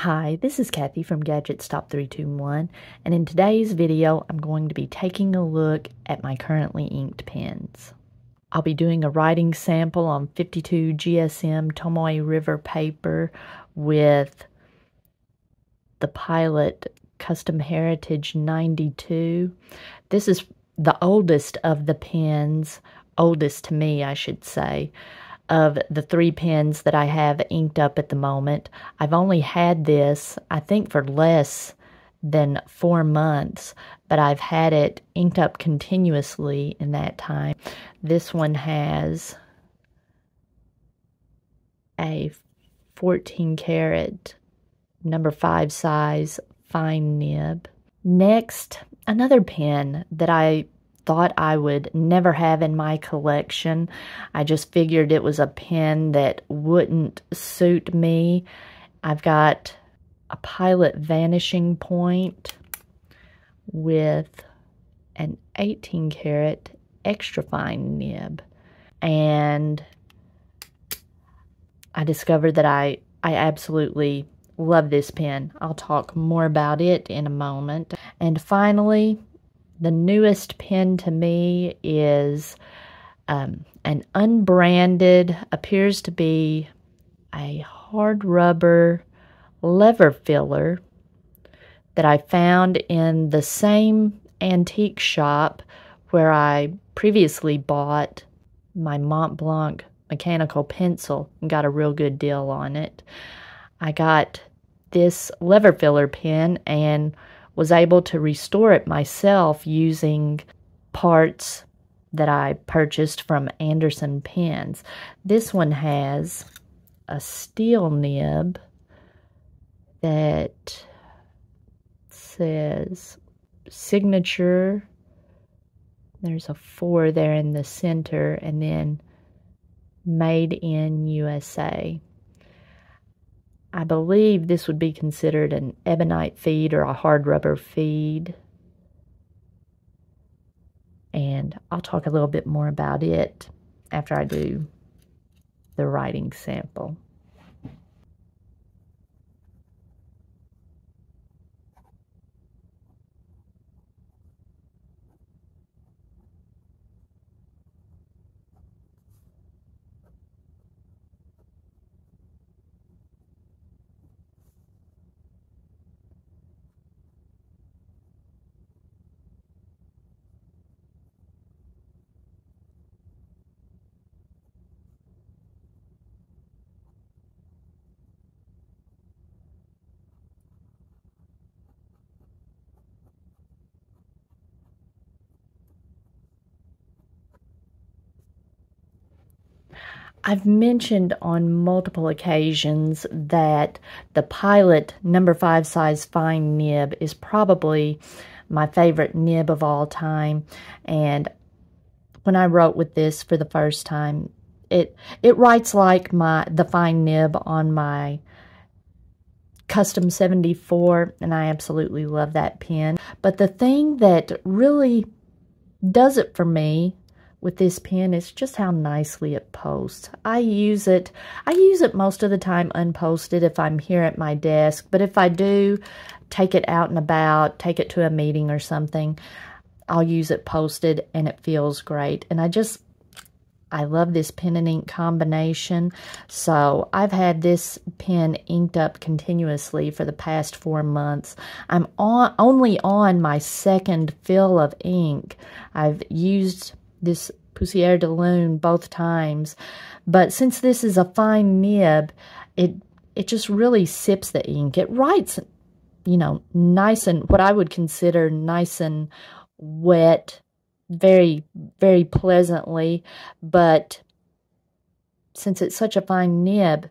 Hi, this is Kathy from Gadgets Top 321, and in today's video, I'm going to be taking a look at my currently inked pens. I'll be doing a writing sample on 52 GSM Tomoe River paper with the Pilot Custom Heritage 92. This is the oldest of the pens, oldest to me, I should say, of the 3 pens that I have inked up at the moment. I've only had this, I think, for less than 4 months, but I've had it inked up continuously in that time. This one has a 14 karat number 5 size fine nib. Next, another pen that I thought I would never have in my collection. I just figured it was a pen that wouldn't suit me. I've got a Pilot Vanishing Point with an 18 karat extra fine nib. And I discovered that I absolutely love this pen. I'll talk more about it in a moment. And finally, the newest pen to me is an unbranded, appears to be a hard rubber lever filler that I found in the same antique shop where I previously bought my Mont Blanc mechanical pencil and got a real good deal on it. I got this lever filler pen and was able to restore it myself using parts that I purchased from Anderson Pens. This one has a steel nib that says signature. There's a 4 there in the center, and then made in USA. I believe this would be considered an ebonite feed or a hard rubber feed. And I'll talk a little bit more about it after I do the writing sample. I've mentioned on multiple occasions that the Pilot number 5 size fine nib is probably my favorite nib of all time. And when I wrote with this for the first time, it writes like the fine nib on my Custom 74, and I absolutely love that pen. But the thing that really does it for me with this pen is just how nicely it posts. I use it most of the time unposted if I'm here at my desk, but if I do take it out and about, take it to a meeting or something, I'll use it posted and it feels great. And I love this pen and ink combination. So I've had this pen inked up continuously for the past 4 months. I'm only on my second fill of ink. I've used this Poussiere de Lune both times, but since this is a fine nib, it just really sips the ink. It writes, nice and what I would consider nice and wet, very, very pleasantly, but since it's such a fine nib,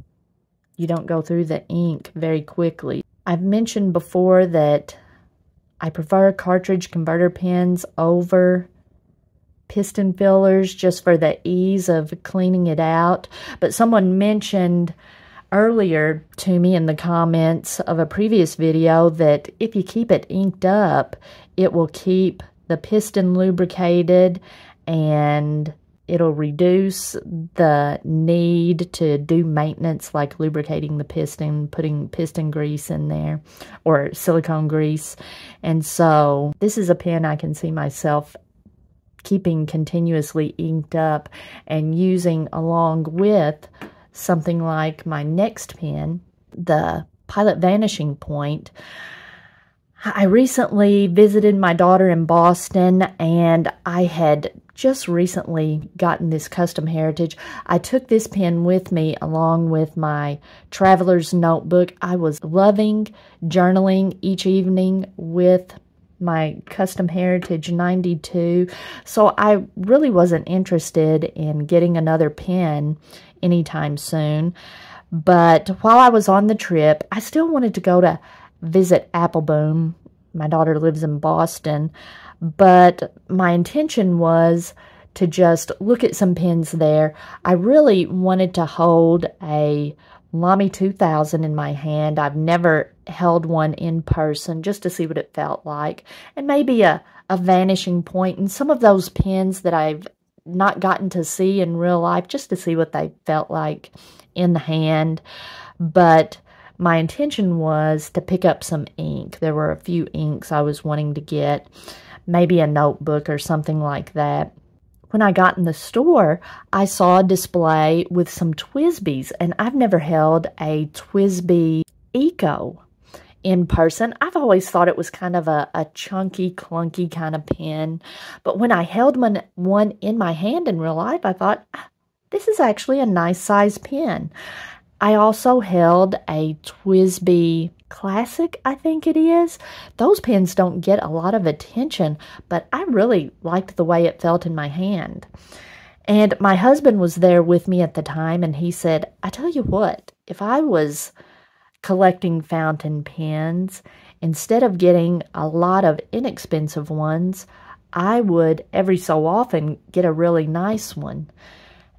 you don't go through the ink very quickly. I've mentioned before that I prefer cartridge converter pens over piston fillers just for the ease of cleaning it out. But someone mentioned earlier to me in the comments of a previous video that if you keep it inked up, it will keep the piston lubricated and It'll reduce the need to do maintenance like lubricating the piston, putting piston grease in there or silicone grease. And so this is a pen I can see myself keeping continuously inked up and using along with something like my next pen, the Pilot Vanishing Point. I recently visited my daughter in Boston, and I had just recently gotten this custom heritage. I took this pen with me along with my traveler's notebook. I was loving journaling each evening with my custom heritage 92, so I really wasn't interested in getting another pen anytime soon. But while I was on the trip, I still wanted to go to visit Appleboom. My daughter lives in Boston, but my intention was to just look at some pens there. I really wanted to hold a Lamy 2000 in my hand. I've never held one in person just to see what it felt like, and maybe a Vanishing Point and some of those pens that I've not gotten to see in real life just to see what they felt like in the hand. But my intention was to pick up some ink. There were a few inks I was wanting to get, maybe a notebook or something like that. When I got in the store, I saw a display with some TWSBIs, and I've never held a TWSBI Eco in person. I've always thought it was kind of a chunky, clunky kind of pen, but when I held one in my hand in real life, I thought, this is actually a nice size pen. I also held a TWSBI Classic, I think it is. Those pens don't get a lot of attention, but I really liked the way it felt in my hand. And my husband was there with me at the time, and he said, I tell you what, if I was collecting fountain pens, instead of getting a lot of inexpensive ones, I would every so often get a really nice one.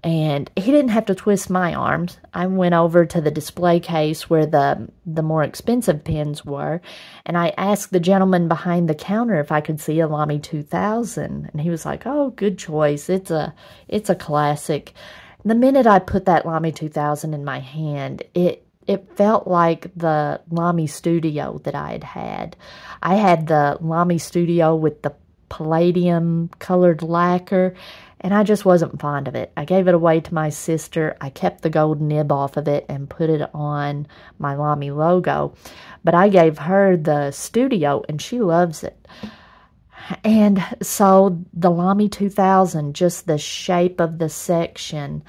And he didn't have to twist my arms. I went over to the display case where the more expensive pens were, and I asked the gentleman behind the counter if I could see a Lamy 2000, and he was like, "Oh, good choice. It's a classic." The minute I put that Lamy 2000 in my hand, it felt like the Lamy Studio that I had had. I had the Lamy Studio with the palladium colored lacquer, and I just wasn't fond of it. I gave it away to my sister. I kept the gold nib off of it and put it on my Lamy logo. But I gave her the Studio, and she loves it. And so the Lamy 2000, just the shape of the section,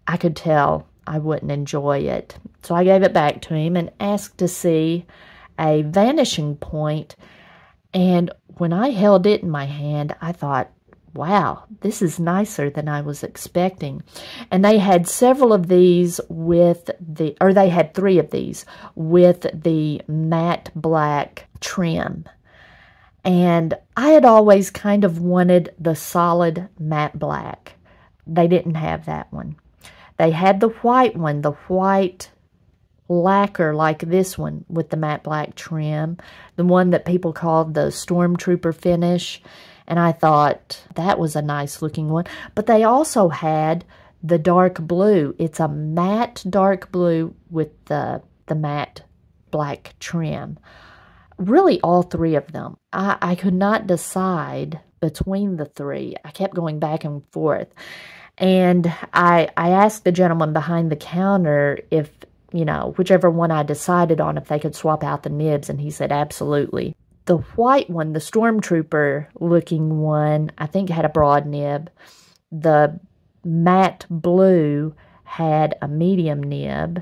I could tell I wouldn't enjoy it. So I gave it back to him and asked to see a Vanishing Point. And when I held it in my hand, I thought, wow, this is nicer than I was expecting. And they had several of these with they had 3 of these with the matte black trim. And I had always kind of wanted the solid matte black. They didn't have that one. They had the white one, the white lacquer like this one with the matte black trim, the one that people called the Stormtrooper finish. And I thought that was a nice looking one. But they also had the dark blue. It's a matte dark blue with the matte black trim. Really, all 3 of them. I could not decide between the 3. I kept going back and forth. And I asked the gentleman behind the counter if, whichever one I decided on, if they could swap out the nibs, and he said absolutely. The white one, the Stormtrooper looking one, I think had a broad nib. The matte blue had a medium nib,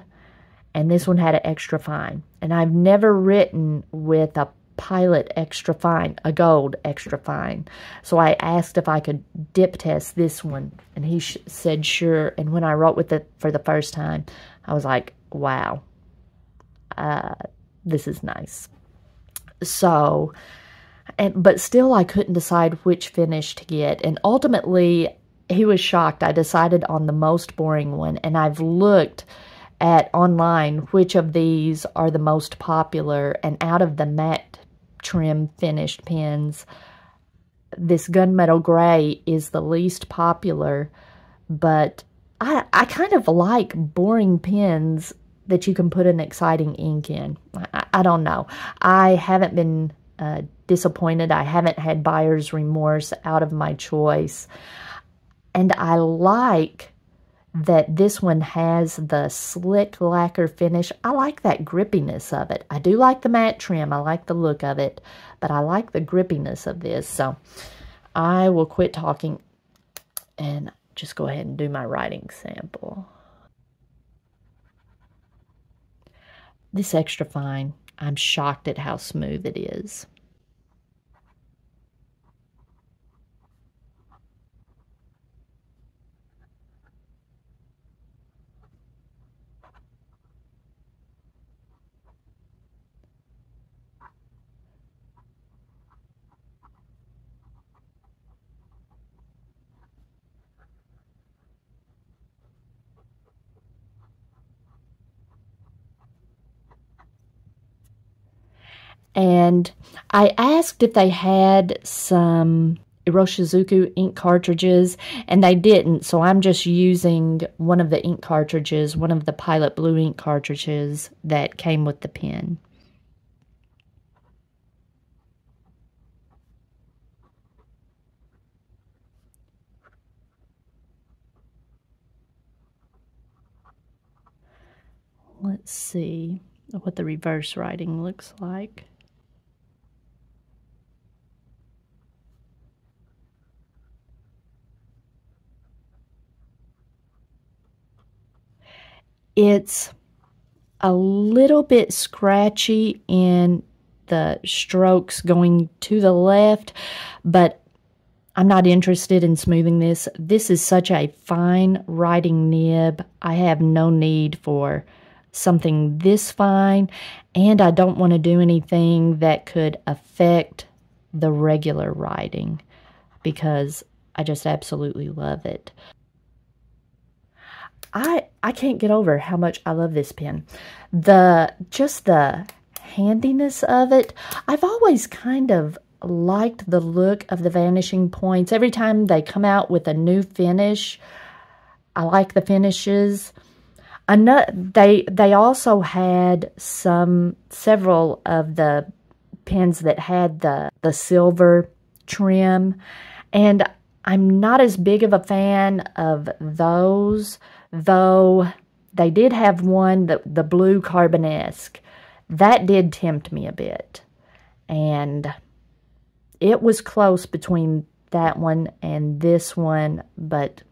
and this one had an extra fine. And I've never written with a Pilot extra fine, a gold extra fine. So I asked if I could dip test this one, and he said sure. And when I wrote with it for the first time, I was like, wow, this is nice. So, but still I couldn't decide which finish to get. And ultimately, he was shocked. I decided on the most boring one, and I've looked at online which of these are the most popular, and out of the matte trim finished pens, this gunmetal gray is the least popular, but I kind of like boring pens that you can put an exciting ink in. I don't know. I haven't been disappointed. I haven't had buyer's remorse out of my choice. And I like that this one has the slick lacquer finish. I like that grippiness of it. I do like the matte trim. I like the look of it, but I like the grippiness of this. So I will quit talking and just go ahead and do my writing sample. This extra fine, I'm shocked at how smooth it is. And I asked if they had some Iroshizuku ink cartridges, and they didn't, so I'm just using one of the ink cartridges, one of the Pilot Blue ink cartridges that came with the pen. Let's see what the reverse writing looks like. It's a little bit scratchy in the strokes going to the left, but I'm not interested in smoothing this. This is such a fine writing nib. I have no need for something this fine, and I don't want to do anything that could affect the regular writing because I just absolutely love it. I can't get over how much I love this pen. Just the handiness of it. I've always kind of liked the look of the Vanishing Points. Every time they come out with a new finish, I like the finishes. They also had several of the pens that had the silver trim, and I'm not as big of a fan of those, though they did have one, the blue carbonesque. That did tempt me a bit, and it was close between that one and this one, but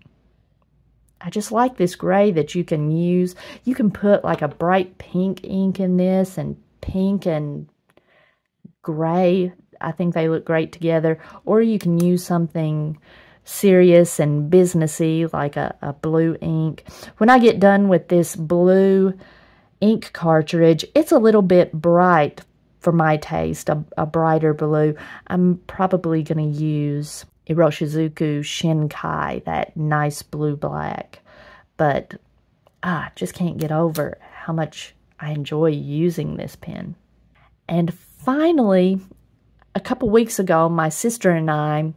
I just like this gray that you can use. You can put like a bright pink ink in this, and pink and gray, I think they look great together. Or you can use something serious and businessy like a blue ink. When I get done with this blue ink cartridge, it's a little bit bright for my taste, a brighter blue. I'm probably going to use Iroshizuku Shinkai, that nice blue-black. But I just can't get over how much I enjoy using this pen. And finally, a couple weeks ago, my sister and I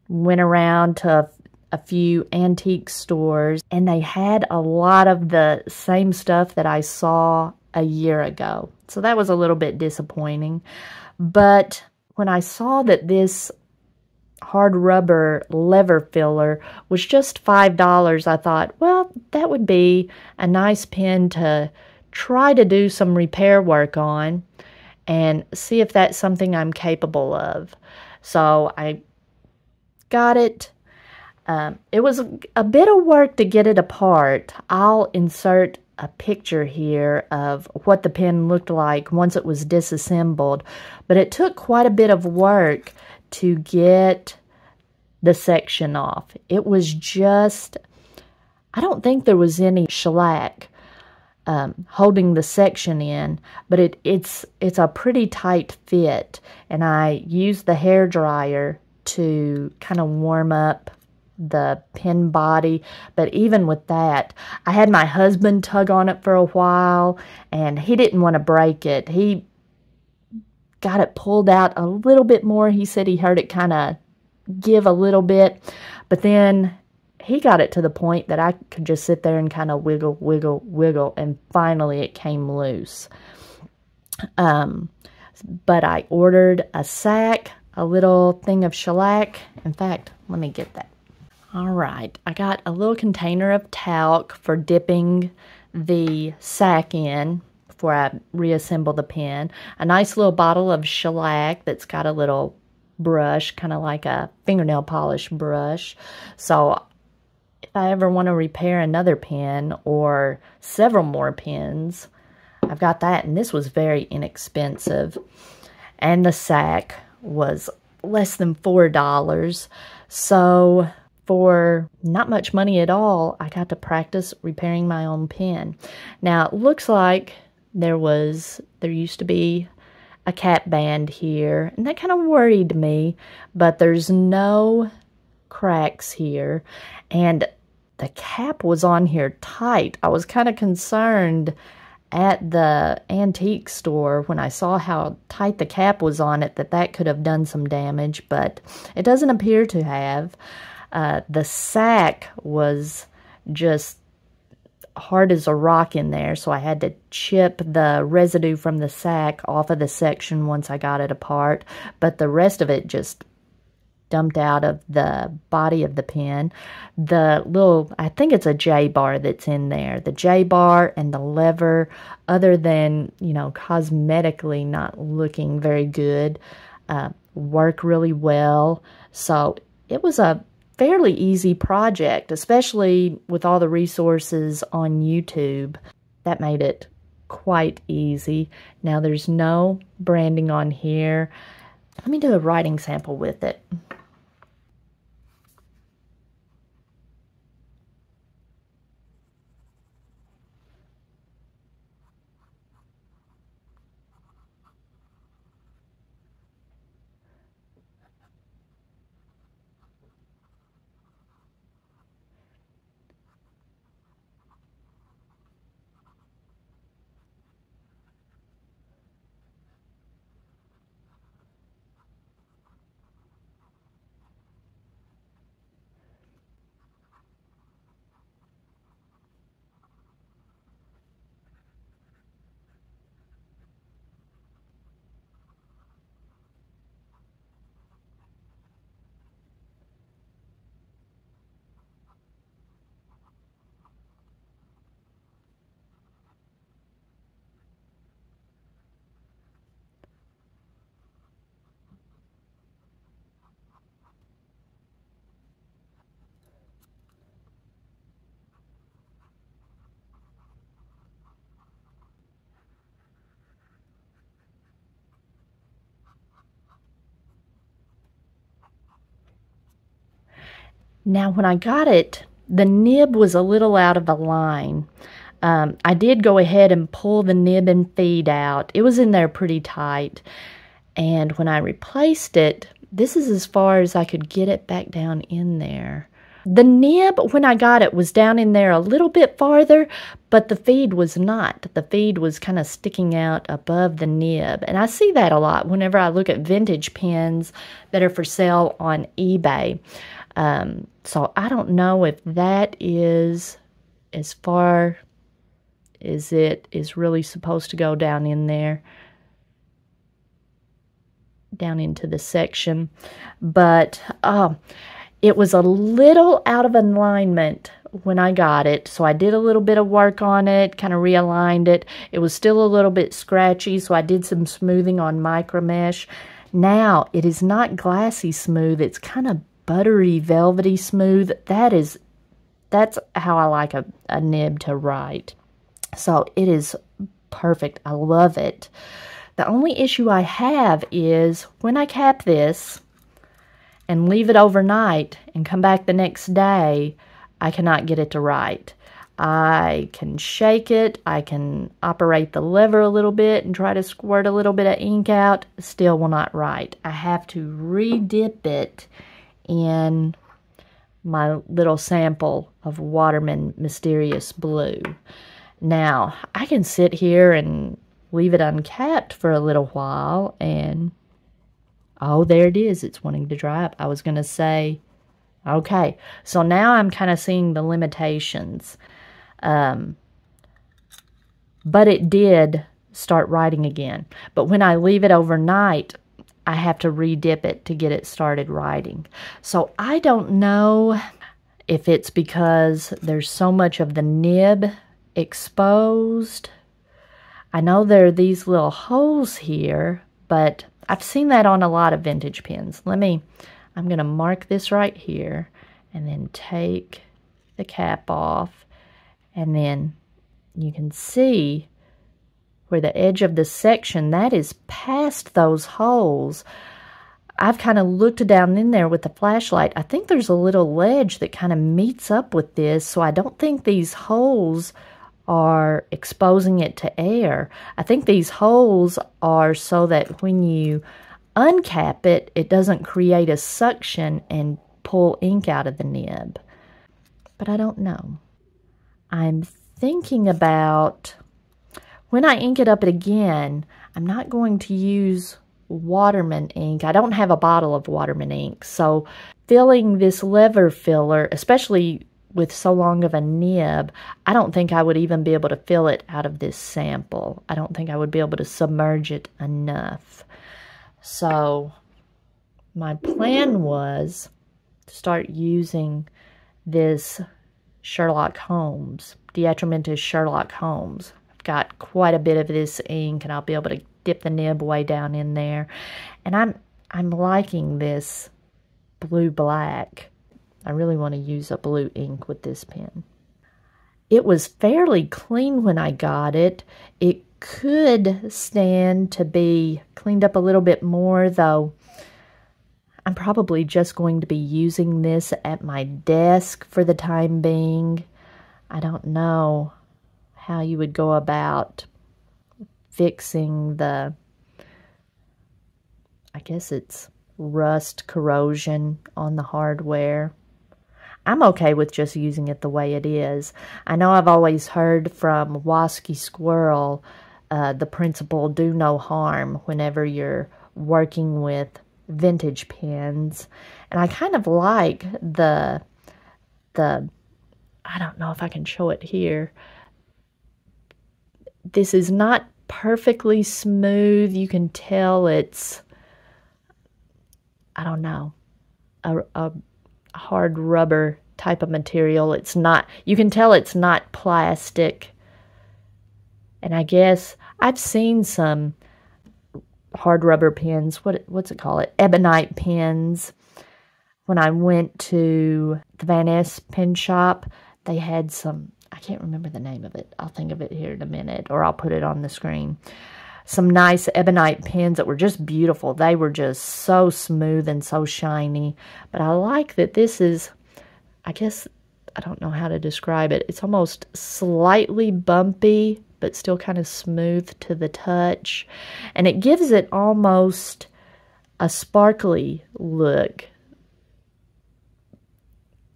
went around to a few antique stores, and they had a lot of the same stuff that I saw a year ago. So that was a little bit disappointing. But when I saw that this hard rubber lever filler was just $5, I thought, well, that would be a nice pen to try to do some repair work on and see if that's something I'm capable of. So I got it. It was a bit of work to get it apart. I'll insert a picture here of what the pen looked like once it was disassembled, but it took quite a bit of work to get the section off. It was just, I don't think there was any shellac holding the section in, but it's a pretty tight fit, and I used the hair dryer to kind of warm up the pen body. But even with that, I had my husband tug on it for a while, and he didn't want to break it. He got it pulled out a little bit more. He said he heard it kind of give a little bit, but then he got it to the point that I could just sit there and kind of wiggle, wiggle, wiggle, and finally it came loose. But I ordered a sack, a little thing of shellac. In fact, let me get that. All right, I got a little container of talc for dipping the sack in before I reassemble the pen. A nice little bottle of shellac that's got a little brush, kind of like a fingernail polish brush. So if I ever want to repair another pen or several more pens, I've got that, and this was very inexpensive. And the sack was less than $4. So for not much money at all, I got to practice repairing my own pen. Now, it looks like there used to be a cap band here, and that kind of worried me, but there's no cracks here, and the cap was on here tight. I was kind of concerned at the antique store when I saw how tight the cap was on it that could have done some damage, but it doesn't appear to have. The sack was just hard as a rock in there, so I had to chip the residue from the sack off of the section once I got it apart, but the rest of it just dumped out of the body of the pen. The little, I think it's a J-bar that's in there. The J-bar and the lever, other than, cosmetically not looking very good, work really well. So it was a fairly easy project, especially with all the resources on YouTube. That made it quite easy. Now there's no branding on here. Let me do a writing sample with it. Now, when I got it, the nib was a little out of line. I did go ahead and pull the nib and feed out. It was in there pretty tight. And when I replaced it, this is as far as I could get it back down in there. The nib, when I got it, was down in there a little bit farther, but the feed was not. The feed was kind of sticking out above the nib. And I see that a lot whenever I look at vintage pens that are for sale on eBay. So I don't know if that is as far as it is really supposed to go down in there, down into the section. But it was a little out of alignment when I got it, so I did a little bit of work on it, kind of realigned it. It was still a little bit scratchy, so I did some smoothing on micro mesh. Now, it is not glassy smooth. It's kind of buttery, velvety smooth. That's how I like a nib to write. So it is perfect. I love it. The only issue I have is when I cap this and leave it overnight and come back the next day, I cannot get it to write. I can shake it, I can operate the lever a little bit and try to squirt a little bit of ink out, still will not write. I have to re-dip it in my little sample of Waterman Mysterious Blue. Now, I can sit here and leave it uncapped for a little while and, oh, there it is. It's wanting to dry up. I was going to say Okay, so now I'm kind of seeing the limitations. But it did start writing again. But when I leave it overnight, I have to re-dip it to get it started writing. So I don't know if it's because there's so much of the nib exposed. I know there are these little holes here, but I've seen that on a lot of vintage pens. I'm going to mark this right here and then take the cap off, and then you can see where the edge of the section, that is past those holes. I've kind of looked down in there with the flashlight. I think there's a little ledge that kind of meets up with this, so I don't think these holes are exposing it to air. I think these holes are so that when you uncap it, it doesn't create a suction and pull ink out of the nib. But I don't know. I'm thinking about, when I ink it up again, I'm not going to use Waterman ink. I don't have a bottle of Waterman ink, so filling this lever filler, especially with so long of a nib, I don't think I would even be able to fill it out of this sample. I don't think I would be able to submerge it enough. So my plan was to start using this Sherlock Holmes, Diatramentus Sherlock Holmes. I've got quite a bit of this ink, and I'll be able to dip the nib way down in there. And I'm liking this blue-black. I really want to use a blue ink with this pen. It was fairly clean when I got it. It could stand to be cleaned up a little bit more, though I'm probably just going to be using this at my desk for the time being. I don't know how you would go about fixing the, I guess it's rust corrosion on the hardware. I'm okay with just using it the way it is. I know I've always heard from Wasky Squirrel the principle, do no harm, whenever you're working with vintage pens. And I kind of like the I don't know if I can show it here. This is not perfectly smooth. You can tell it's, I don't know, a hard rubber type of material. It's not, you can tell it's not plastic. And I guess I've seen some hard rubber pens, what's it called? Ebonite pens. When I went to the Van Ness pen shop, they had some, I can't remember the name of it. I'll think of it here in a minute, or I'll put it on the screen. Some nice ebonite pens that were just beautiful. They were just so smooth and so shiny. But I like that this is, I guess, I don't know how to describe it. It's almost slightly bumpy, but still kind of smooth to the touch. And it gives it almost a sparkly look.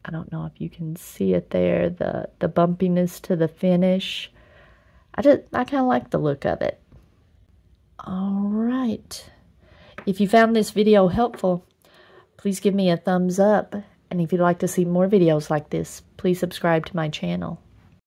I don't know if you can see it there, the bumpiness to the finish. I kind of like the look of it. All right. If you found this video helpful, please give me a thumbs up. And if you'd like to see more videos like this, please subscribe to my channel.